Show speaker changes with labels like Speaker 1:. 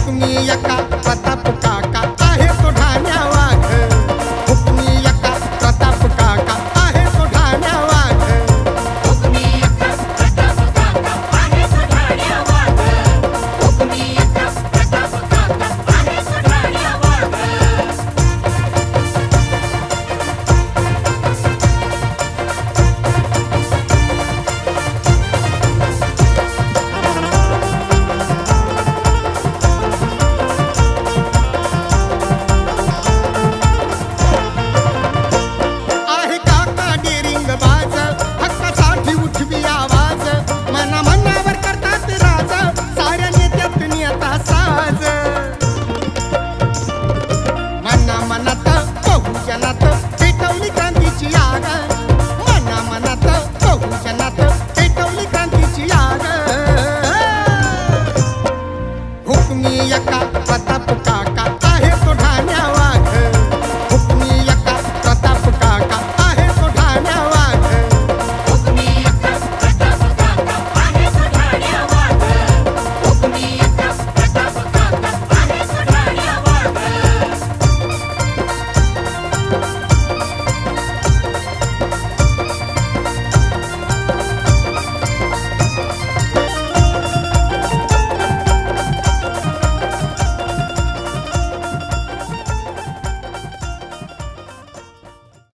Speaker 1: हुकमी यका प्रताप काका आहे तो ठाण्या वाघ, हुकमी यका प्रताप काका आहे तो ठाण्या वाघ,
Speaker 2: हुकमी यका प्रताप काका आहे तो ठाण्या वाघ, हुकमी यका प्रताप काका आहे तो ठाण्या वाघ.
Speaker 1: आहे काका डेरिंग बाज, हक्कासाठी उठवी आवाज, मना मनावर करतात राज, साऱ्या नेत्यात नेता साज. मना मनात बहुजनात पेटवली क्रांतीची आग, मना मनात बहुजनात पेटवली क्रांतीची आग. हुकमी यका प्रताप काका